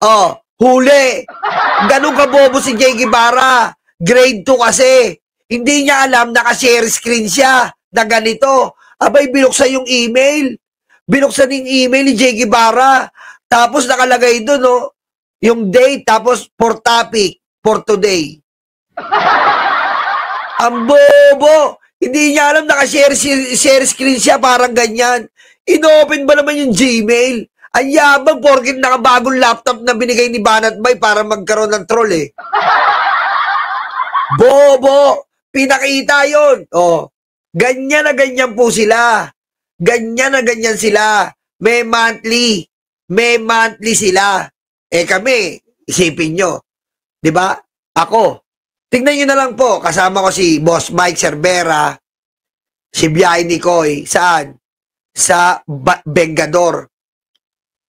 Oh, huli. Ganun kabobo si Jay Guevara. Grade 2 kasi. Hindi niya alam, naka-share screen siya na ganito. Abay, binuksan yung email. Binuksan yung email ni Jay Guevara. Tapos nakalagay doon, no, yung date, tapos for topic, for today. Ang bobo. Hindi niya alam, naka-share screen siya, parang ganyan. Inopen ba naman yung Gmail? Ang yabang, porkin nakabagong laptop na binigay ni Banat Bay para magkaroon ng troll eh. Bobo! Pinakita yon. Oh, ganyan na ganyan po sila. Ganyan na ganyan sila. May monthly. May monthly sila. Eh kami, isipin nyo. Diba? Ako. Tignan nyo na lang po. Kasama ko si Boss Mike Cervera, si Biay Nicoy. Saan? Sa Bengador.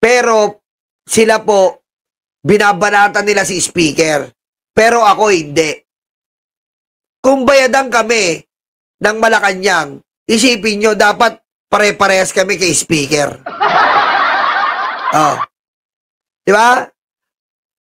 Pero sila po, binabanatan nila si speaker. Pero ako hindi. Kung bayadan kami ng Malacanang, isipin nyo, dapat pare-parehas kami kay speaker. Oh. Diba?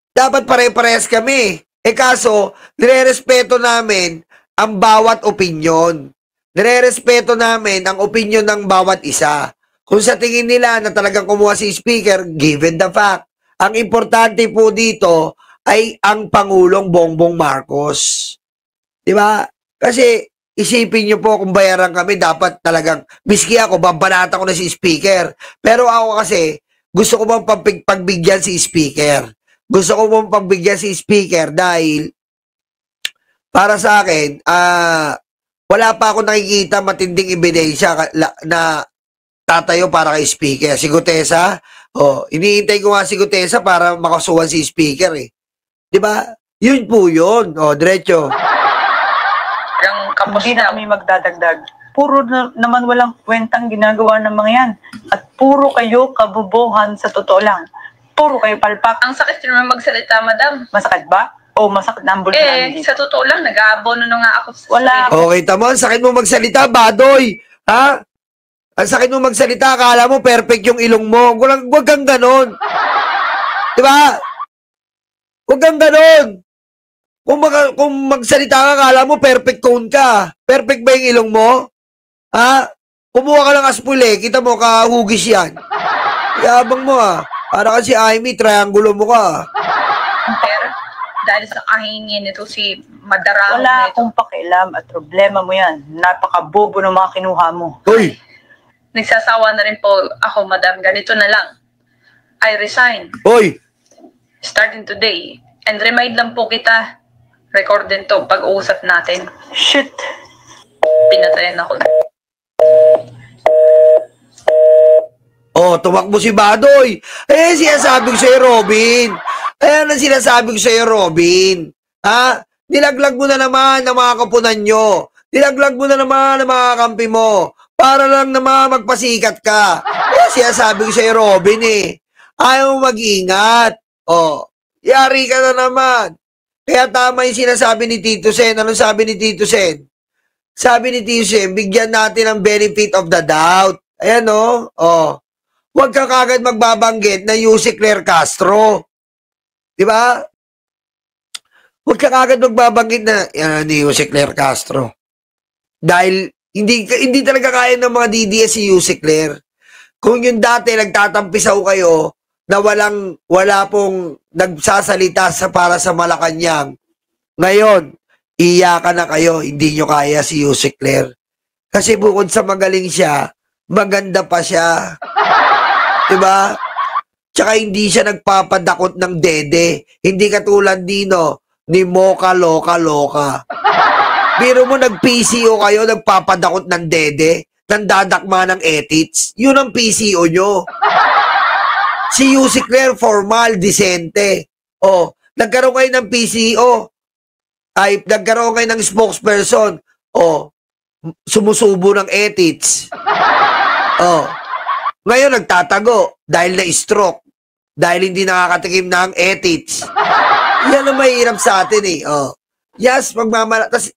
Dapat pare-parehas kami. Eh kaso, nire-respeto namin ang bawat opinyon. Nire-respeto namin ang opinyon ng bawat isa. Kung sa tingin nila na talagang kumuha si speaker, given the fact. Ang importante po dito ay ang Pangulong Bongbong Marcos. Diba? Kasi isipin nyo po kung bayaran kami, dapat talagang, miski ako, babanata ko na si speaker. Pero ako kasi, gusto ko bang pagbigyan si speaker. Gusto ko bang pagbigyan si speaker dahil para sa akin, wala pa ako nakikita matinding ebidensya na tatayo para kay speaker. Si Gutesa, iniintay ko nga si Gutesa para makasuhan si speaker eh. Diba? Yun po yun. Diretso. Hindi na kami magdadagdag. Puro naman walang kwentang ginagawa ng mga yan. At puro kayo kabubuhan sa totoo lang. Puro kayo palpak. Ang sakit naman magsalita, madam. Masakit ba? O masakit na ang bulsa namin dito? Sa totoo lang, nag-aabono na nga ako sa Wala. sarili. Okay, tamo. Ang sakit mo magsalita, Badoy. Ha? Ang sakit mo magsalita, akala mo perfect yung ilong mo. Huwag kang ganon. Diba? Huwag kang ganon. Kung magsalita ka, akala mo perfect cone ka. Perfect ba yung ilong mo? Ha? Kumuha ka ng aspule, kita mo, kahugis yan. Yabang mo Para kasi Amy, triangulo mo ka. Pero, dahil sa kahingin nito si Madarao Wala nito. akong pakialam at problema mo yan. Napakabobo ng mga kinuha mo. Uy! Nagsasawa na rin po ako, madam. Ganito na lang. I resign. Uy! Starting today. And remind lang po kita, record din to pag-uusap natin. Shit! Pinatayan ako. Tumakbo si Badoy. Sinasabi ko sa'yo, Robin. Ayan ang sinasabi ko sa'yo, Robin. Ha? Nilaglag mo na naman ang mga kapunan nyo. Nilaglag mo na naman ang mga kampi mo. Para lang naman magpasikat ka. Sinasabi ko sa'yo, Robin Ayaw mo mag-ingat. Yari ka na naman. Kaya tama yung sinasabi ni Tito Sen. Anong sabi ni Tito Sen? Sabi ni Tito Sen, bigyan natin ang benefit of the doubt. Ayan Huwag ka kagad magbabanggit na Yusek Claire Castro. Diba? Huwag ka kagad magbabanggit na ni Yusek Claire Castro. Dahil hindi talaga kaya ng mga DDS si Yusek Claire. Kung yung dati nagtatampisaw kayo na wala pong nagsasalita para sa Malacanang, ngayon, iyakan na kayo, hindi nyo kaya si Yusek Claire. Kasi bukod sa magaling siya, maganda pa siya. Diba? Tsaka hindi siya nagpapadakot ng dede. Hindi katulad ni Mocha Loka. Biro mo nag-PCO kayo, nagpapadakot ng dede, nandadakma ng ethics. Yun ang PCO nyo. Si Yusek Claire, formal, decente. Nagkaroon kayo ng PCO. Nagkaroon kayo ng spokesperson. Sumusubo ng ethics. Ngayon nagtatago dahil na-stroke. Dahil hindi nakakatikim ng ethics. Yan ang mahirap sa atin Yes, Tapos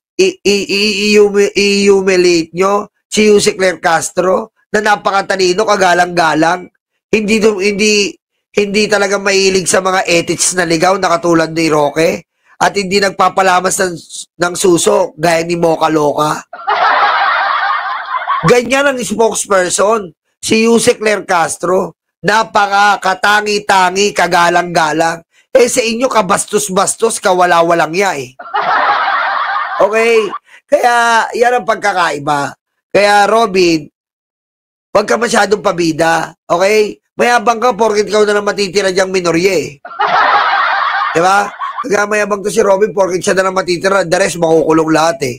i-humiliate nyo si Yusek Claire Castro na napakatalino, kagalang-galang. Hindi hindi talaga mahilig sa mga ethics na ligaw na katulad ni Roque at hindi nagpapalamas ng suso gaya ni Mocha Loca. Ganyan ang spokesperson, si Yuse Claire Castro. Napaka-katangi-tangi, kagalang-galang. Sa inyo, kabastos-bastos, kawala-walang ya eh. Okay? Kaya, yan ang pagkakaiba. Kaya, Robin, huwag ka masyadong pabida. Okay? Mayabang ka, porkit ikaw na lang matitira diyang minorye eh. Diba? Kaya mayabang to si Robin, porkit siya na lang matitira, the rest makukulong lahat eh.